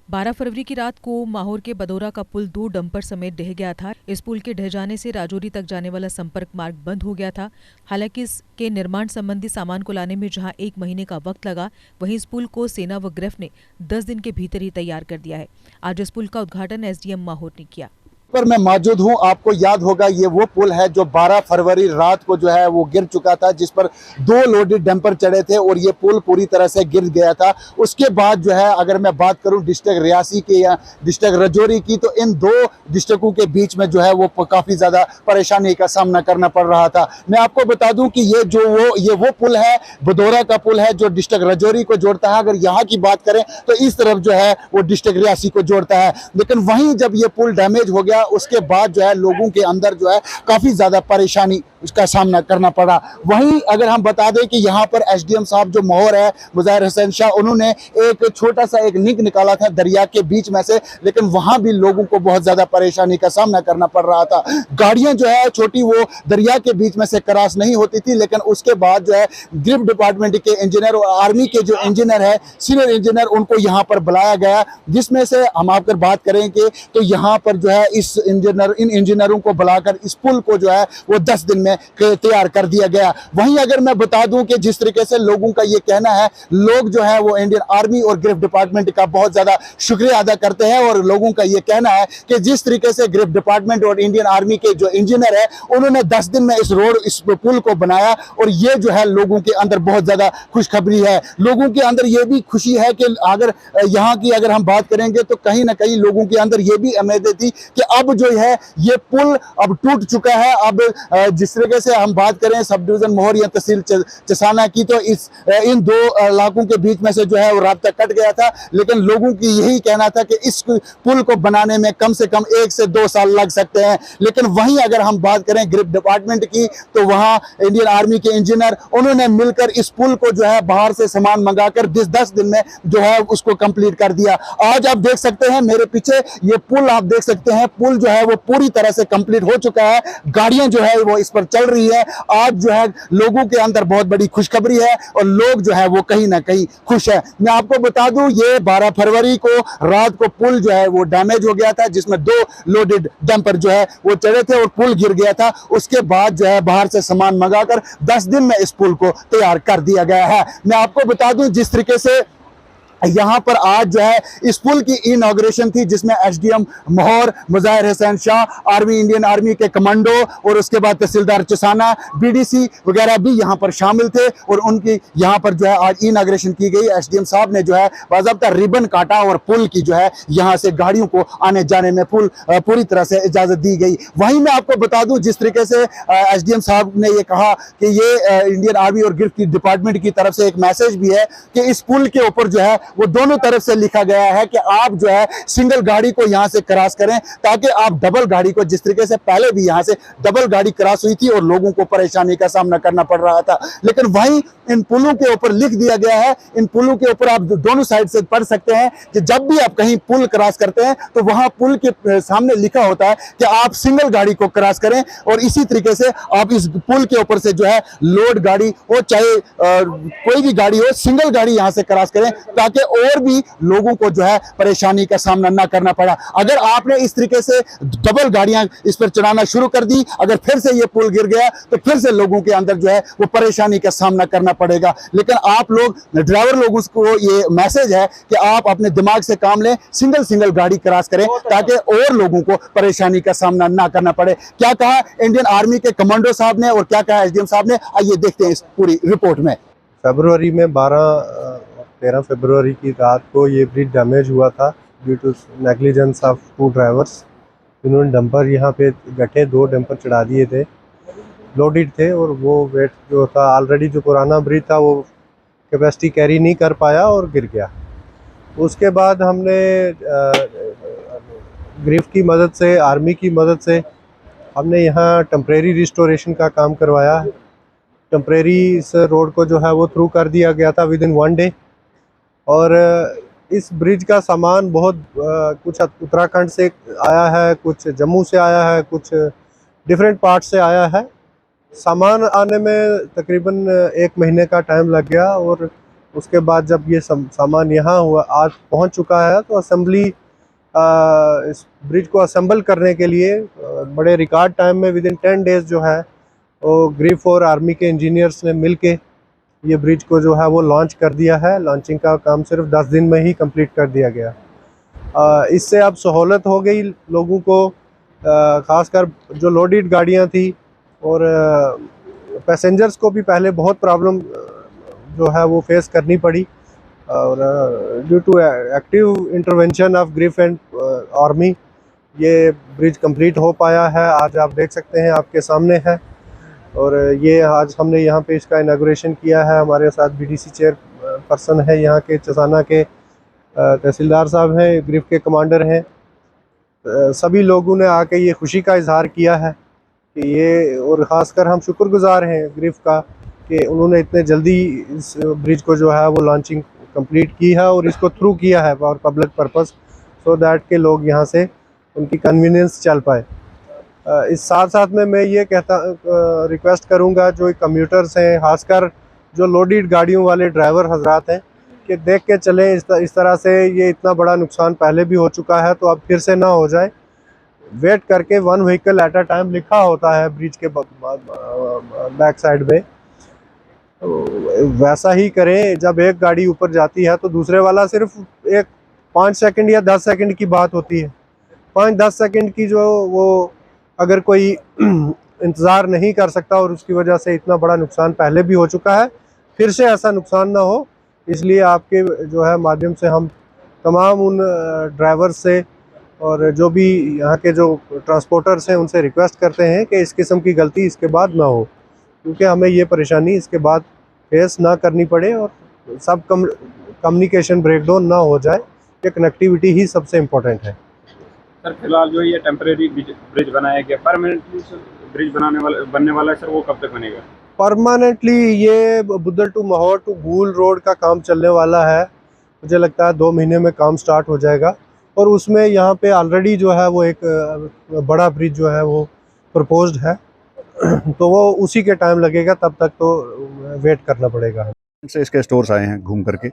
12 फरवरी की रात को माहौर के बदौरा का पुल 2 डंपर समेत ढह गया था। इस पुल के ढह जाने से राजौरी तक जाने वाला संपर्क मार्ग बंद हो गया था। हालांकि इसके निर्माण संबंधी सामान को लाने में जहां 1 महीने का वक्त लगा, वहीं इस पुल को सेना व गिरफ्त ने 10 दिन के भीतर ही तैयार कर दिया है। आज इस पुल का उद्घाटन एसडीएम माहौर ने किया। पर मैं मौजूद हूं। आपको याद होगा ये वो पुल है जो 12 फरवरी रात को जो है वो गिर चुका था, जिस पर 2 लोडेड डंपर चढ़े थे और ये पुल पूरी तरह से गिर गया था। उसके बाद जो है अगर मैं बात करूं डिस्ट्रिक्ट रियासी की या डिस्ट्रिक्ट रजौरी की, तो इन 2 डिस्ट्रिक्टों के बीच में जो है वो काफ़ी ज़्यादा परेशानी का सामना करना पड़ रहा था। मैं आपको बता दूं कि ये वो पुल है, बदौरा का पुल है जो डिस्ट्रिक्ट रजौरी को जोड़ता है। अगर यहाँ की बात करें तो इस तरफ जो है वो डिस्ट्रिक्ट रियासी को जोड़ता है। लेकिन वहीं जब ये पुल डैमेज हो गया उसके बाद जो है लोगों के अंदर जो है काफी ज्यादा परेशानी उसका सामना करना पड़ा। वहीं अगर हम बता दें कि यहाँ पर एसडीएम साहब जो माहौर है मुज़ाहिर हुसैन शाह, उन्होंने एक छोटा सा एक लिंक निकाला था दरिया के बीच में से, लेकिन वहां भी लोगों को बहुत ज्यादा परेशानी का सामना करना पड़ रहा था। गाड़ियां जो है छोटी वो दरिया के बीच में से क्रॉस नहीं होती थी, लेकिन उसके बाद जो है गिरफ्त डिपार्टमेंट के इंजीनियर और आर्मी के जो इंजीनियर है, सीनियर इंजीनियर, उनको यहाँ पर बुलाया गया, जिसमें से हम आपकर बात करेंगे तो यहाँ पर जो है इन इंजीनियरों को बुलाकर इस पुल को जो है वो 10 दिन में तैयार कर दिया गया। वहीं अगर मैं बता दूं कि जिस तरीके से लोगों का ये कहना है, लोग जो है वो इंडियन आर्मी और गिरफ्त डिपार्टमेंट का बहुत ज्यादा शुक्रिया अदा करते हैं, और लोगों का ये कहना है कि जिस तरीके से गिरफ्त डिपार्टमेंट और इंडियन आर्मी के जो इंजीनियर है उन्होंने 10 दिन में इस पुल को बनाया, और ये जो है लोगों के अंदर बहुत ज्यादा खुशखबरी है। लोगों के अंदर ये भी खुशी है कि अगर यहाँ की अगर हम बात करेंगे तो कहीं ना कहीं लोगों के अंदर ये भी उम्मीदें थी कि अब जो है ये पुल अब टूट चुका है। अब जिस तरीके से हम बात करें सब डिवीजन माहौर या तहसील चसाना की, तो इन 2 इलाकों के बीच में से जो है वो राब्ता कट गया था, लेकिन लोगों की यही कहना था कि इस पुल को बनाने में कम से कम 1 से 2 साल लग सकते हैं। लेकिन वहीं अगर हम बात करें गिरफ्त डिपार्टमेंट की, तो वहां इंडियन आर्मी के इंजीनियर उन्होंने मिलकर इस पुल को जो है बाहर से सामान मंगाकर 10 दिन में जो है उसको कंप्लीट कर दिया। आज आप देख सकते हैं मेरे पीछे ये पुल, आप देख सकते हैं पुल जो है वो पूरी तरह से कंप्लीट हो चुका है। गाड़ियां जो है वो इस पर चल रही है। आज जो है लोगों के अंदर बहुत बड़ी खुशखबरी है और लोग जो है वो कहीं ना कहीं खुश है। मैं आपको बता दूं ये 12 फरवरी को रात को पुल जो है वो डैमेज हो गया था, जिसमें 2 लोडेड डंपर जो है वो चढ़े थे और पुल गिर गया था। उसके बाद जो है बाहर से सामान मंगाकर 10 दिन में इस पुल को तैयार कर दिया गया है। मैं आपको बता दूं जिस तरीके से यहाँ पर आज जो है इस पुल की इनॉग्रेशन थी, जिसमें SDM Mahaur Mazahar Hussain Shah, army Indian army के कमांडो और उसके बाद तहसीलदार चसाना, बीडीसी वगैरह भी यहाँ पर शामिल थे, और उनकी यहाँ पर जो है आज इनॉग्रेशन की गई। एसडीएम साहब ने जो है बाज़ाब्ता रिबन काटा और पुल की जो है यहाँ से गाड़ियों को आने जाने में पूरी तरह से इजाज़त दी गई। वहीं मैं आपको बता दूँ जिस तरीके से एसडीएम साहब ने ये कहा कि ये इंडियन आर्मी और गिरफ्त डिपार्टमेंट की तरफ से एक मैसेज भी है कि इस पुल के ऊपर जो है वो दोनों तरफ से लिखा गया है कि आप जो है सिंगल गाड़ी को यहां से क्रॉस करें, ताकि आप डबल गाड़ी को, जिस तरीके से पहले भी यहां से डबल गाड़ी क्रॉस हुई थी और लोगों को परेशानी का सामना करना पड़ रहा था। लेकिन वहीं इन पुलों के ऊपर लिख दिया गया है, इन पुलों के ऊपर आप दोनों साइड से पढ़ सकते हैं कि जब भी आप कहीं पुल क्रॉस करते हैं तो वहां पुल के सामने लिखा होता है कि आप सिंगल गाड़ी को क्रॉस करें, और इसी तरीके से आप इस पुल के ऊपर से जो है लोड गाड़ी हो चाहे कोई भी गाड़ी हो, सिंगल गाड़ी यहां से क्रॉस करें, ताकि और भी लोगों को जो है परेशानी का सामना ना करना पड़ा। अगर आपने इस तरीके से डबल गाड़ियां इस पर चलाना शुरू कर दी, अगर फिर से ये पुल गिर गया तो फिर से लोगों के अंदर जो है वो परेशानी का सामना करना पड़ेगा। लेकिन आप लोग ड्राइवर लोगों को ये मैसेज है कि आप अपने दिमाग से काम लें, सिंगल गाड़ी क्रॉस करें, ताकि और लोगों को परेशानी का सामना ना करना पड़े। क्या कहा इंडियन आर्मी के कमांडो साहब ने और क्या कहा एसडीएम साहब ने, आइए देखते हैं इस पूरी रिपोर्ट में। फरवरी में 13 फरवरी की रात को ये ब्रिज डैमेज हुआ था due to negligence of 2 drivers. इन्होंने डंपर यहाँ पे गठे 2 डंपर चढ़ा दिए थे, लोडेड थे, और वो वेट जो था ऑलरेडी जो पुराना ब्रिज था वो कैपेसिटी कैरी नहीं कर पाया और गिर गया। उसके बाद हमने गिरफ्त की मदद से, आर्मी की मदद से हमने यहाँ टेम्परेरी रिस्टोरेशन का काम करवाया। टेम्परेरी इस रोड को जो है वो थ्रू कर दिया गया था विद इन 1 डे। और इस ब्रिज का सामान बहुत कुछ उत्तराखंड से आया है, कुछ जम्मू से आया है, कुछ डिफरेंट पार्ट से आया है। सामान आने में तकरीबन 1 महीने का टाइम लग गया, और उसके बाद जब ये सामान यहाँ हुआ आज पहुँच चुका है, तो असेंबली इस ब्रिज को असेंबल करने के लिए बड़े रिकॉर्ड टाइम में विद इन 10 डेज जो है वो ग्रिफ और आर्मी के इंजीनियर्स ने मिल के ये ब्रिज को जो है वो लॉन्च कर दिया है। लॉन्चिंग का काम सिर्फ 10 दिन में ही कंप्लीट कर दिया गया। इससे अब सहूलत हो गई लोगों को, ख़ासकर जो लोडेड गाड़ियाँ थी और पैसेंजर्स को भी पहले बहुत प्रॉब्लम जो है वो फेस करनी पड़ी। और due to active intervention of GREF and army ये ब्रिज कंप्लीट हो पाया है। आज आप देख सकते हैं, आपके सामने है। और ये आज हमने यहाँ पे इसका इनागुरेशन किया है। हमारे साथ बीडीसी चेयर पर्सन है, यहाँ के चसाना के तहसीलदार साहब हैं, ग्रिफ के कमांडर हैं। सभी लोगों ने आके ये खुशी का इजहार किया है कि ये, और ख़ासकर हम शुक्रगुजार हैं ग्रिफ का कि उन्होंने इतने जल्दी इस ब्रिज को जो है वो लॉन्चिंग कंप्लीट की है और इसको थ्रू किया है for public purpose, so that के लोग यहाँ से उनकी कन्वीनियंस चल पाए। इस साथ साथ में मैं ये रिक्वेस्ट करूँगा जो कम्यूटर्स हैं, खासकर जो लोडेड गाड़ियों वाले ड्राइवर हजरात हैं, कि देख के चलें इस तरह से ये इतना बड़ा नुकसान पहले भी हो चुका है तो अब फिर से ना हो जाए। वेट करके 1 व्हीकल एट अ टाइम लिखा होता है ब्रिज के बैक साइड में, वैसा ही करें। जब एक गाड़ी ऊपर जाती है तो दूसरे वाला सिर्फ 5 सेकंड या 10 सेकंड की बात होती है। 5-10 सेकंड की जो वो अगर कोई इंतज़ार नहीं कर सकता और उसकी वजह से इतना बड़ा नुकसान पहले भी हो चुका है, फिर से ऐसा नुकसान ना हो, इसलिए आपके जो है माध्यम से हम तमाम उन ड्राइवर से और जो भी यहाँ के जो ट्रांसपोर्टर्स हैं उनसे रिक्वेस्ट करते हैं कि इस किस्म की गलती इसके बाद ना हो, क्योंकि हमें ये परेशानी इसके बाद फेस ना करनी पड़े और सब कम्युनिकेशन ब्रेकडाउन ना हो जाए। ये कनेक्टिविटी ही सबसे इम्पोर्टेंट है। सर फिलहाल जो ये टेम्परेरी ब्रिज बनाया गया, परमानेंटली ब्रिज बनने वाला है सर, वो कब तक बनेगा? परमानेंटली ये बुद्धल टू माहौर टू भूल रोड का काम चलने वाला है। मुझे लगता है 2 महीने में काम स्टार्ट हो जाएगा और उसमें यहाँ पे ऑलरेडी जो है वो एक बड़ा ब्रिज जो है वो प्रपोज्ड है, तो वो उसी के टाइम लगेगा, तब तक तो वेट करना पड़ेगा। से इसके स्टोर्स आए हैं घूम करके,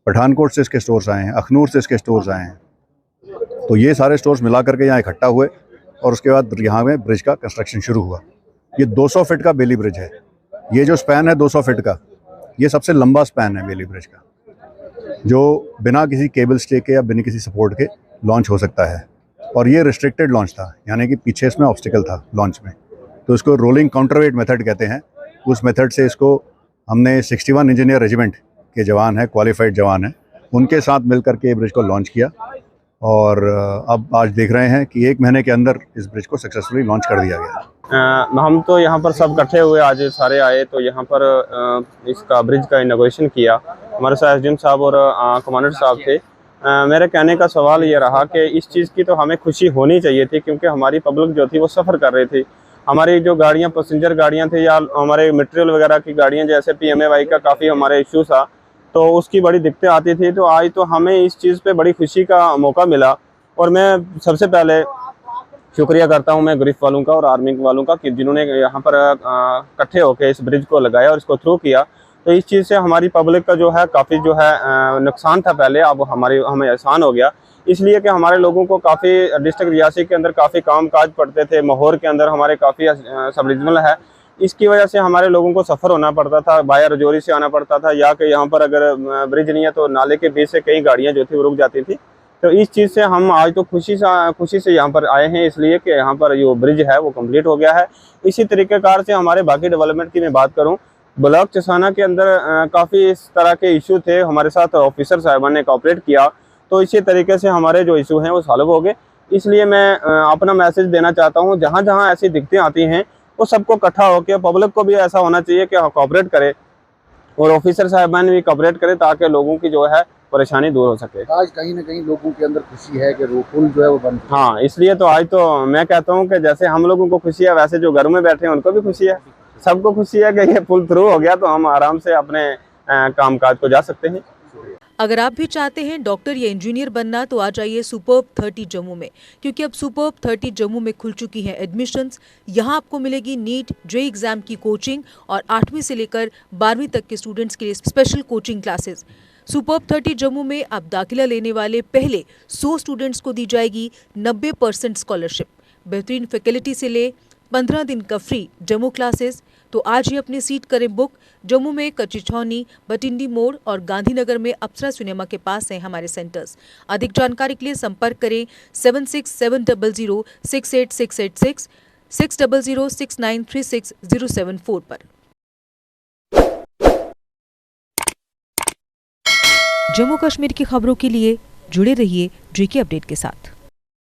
पठानकोट से इसके स्टोर्स आए हैं, अखनूर से इसके स्टोर्स आए हैं, तो ये सारे स्टोर्स मिला करके यहाँ इकट्ठा हुए और उसके बाद यहाँ में ब्रिज का कंस्ट्रक्शन शुरू हुआ। ये 200 फीट का बेली ब्रिज है। ये जो स्पैन है 200 फीट का, ये सबसे लंबा स्पैन है बेली ब्रिज का, जो बिना किसी केबल स्टे के या बिना किसी सपोर्ट के लॉन्च हो सकता है। और ये रिस्ट्रिक्टेड लॉन्च था, यानी कि पीछे इसमें ऑब्स्टिकल था लॉन्च में, तो इसको रोलिंग काउंटरवेट मेथड कहते हैं। उस मेथड से इसको हमने 61 इंजीनियर रेजिमेंट के जवान हैं, क्वालिफाइड जवान हैं, उनके साथ मिल करके ब्रिज को लॉन्च किया और अब आज देख रहे हैं कि 1 महीने के अंदर इस ब्रिज को सक्सेसफुली लॉन्च कर दिया गया। हम तो यहाँ पर सब इकट्ठे हुए, आज सारे आए तो यहाँ पर इसका ब्रिज का इनॉग्रेशन किया। हमारे साथ एसडीएम साहब और कमांडर साहब थे। मेरे कहने का सवाल ये रहा कि इस चीज़ की तो हमें खुशी होनी चाहिए थी, क्योंकि हमारी पब्लिक जो थी वो सफ़र कर रही थी। हमारी जो गाड़ियाँ पैसेंजर गाड़ियाँ थी या हमारे मटेरियल वगैरह की गाड़ियाँ, जैसे PMAY का काफ़ी हमारे इशू था, तो उसकी बड़ी दिक्कतें आती थी। तो आज तो हमें इस चीज़ पे बड़ी खुशी का मौका मिला और मैं सबसे पहले शुक्रिया करता हूं मैं ग्रिफ वालों का और आर्मी वालों का कि जिन्होंने यहाँ पर इकट्ठे होकर इस ब्रिज को लगाया और इसको थ्रू किया। तो इस चीज़ से हमारी पब्लिक का जो है काफ़ी जो है नुकसान था पहले, अब हमें आसान हो गया, इसलिए कि हमारे लोगों को काफ़ी डिस्ट्रिक्ट रियासी के अंदर काफ़ी काम काज पड़ते थे। माहौर के अंदर हमारे काफ़ी सब रीजनल है, इसकी वजह से हमारे लोगों को सफ़र होना पड़ता था, बाया रजौरी से आना पड़ता था, या कि यहाँ पर अगर ब्रिज नहीं है तो नाले के बीच से कई गाड़ियाँ जो थी वो रुक जाती थी। तो इस चीज़ से हम आज तो खुशी से यहाँ पर आए हैं, इसलिए कि यहाँ पर जो ब्रिज है वो कंप्लीट हो गया है। इसी तरीक़ेकार से हमारे बाकी डेवलपमेंट की मैं बात करूँ, ब्लॉक चसाना के अंदर काफ़ी इस तरह के इशू थे, हमारे साथ ऑफिसर साहिबान ने कोऑपरेट किया, तो इसी तरीके से हमारे जो इशू हैं वो सॉल्व हो गए। इसलिए मैं अपना मैसेज देना चाहता हूँ, जहाँ जहाँ ऐसी दिक्कतें आती हैं वो सबको इकट्ठा होकर, पब्लिक को भी ऐसा होना चाहिए कि कोऑपरेट करे और ऑफिसर साहिबान भी कोऑपरेट करे, ताकि लोगों की जो है परेशानी दूर हो सके। आज कहीं ना कहीं लोगों के अंदर खुशी है कि पुल जो है वो बन, हाँ, इसलिए तो आज तो मैं कहता हूँ कि जैसे हम लोगों को खुशी है, वैसे जो घर में बैठे हैं उनको भी खुशी है, सबको खुशी है कि ये पुल थ्रू हो गया, तो हम आराम से अपने कामकाज को जा सकते हैं। अगर आप भी चाहते हैं डॉक्टर या इंजीनियर बनना तो आ जाइए सुपर्ब 30 जम्मू में, क्योंकि अब सुपर्ब 30 जम्मू में खुल चुकी हैं एडमिशन्स। यहां आपको मिलेगी नीट जेईई एग्जाम की कोचिंग और 8वीं से लेकर 12वीं तक के स्टूडेंट्स के लिए special coaching classes. Superb 30 Jammu में अब दाखिला लेने वाले पहले 100 स्टूडेंट्स को दी जाएगी 90% स्कॉलरशिप, बेहतरीन फैकल्टी से ले 15 दिन का फ्री डेमो क्लासेस। तो आज ही अपनी सीट करें बुक। जम्मू में कच्ची छावनी, बटिंडी मोड़ और गांधीनगर में अप्सरा सिनेमा के पास हैं हमारे सेंटर्स। अधिक जानकारी के लिए संपर्क करें 7670068686 6006936074 पर। जम्मू कश्मीर की खबरों के लिए जुड़े रहिए जेके अपडेट के साथ।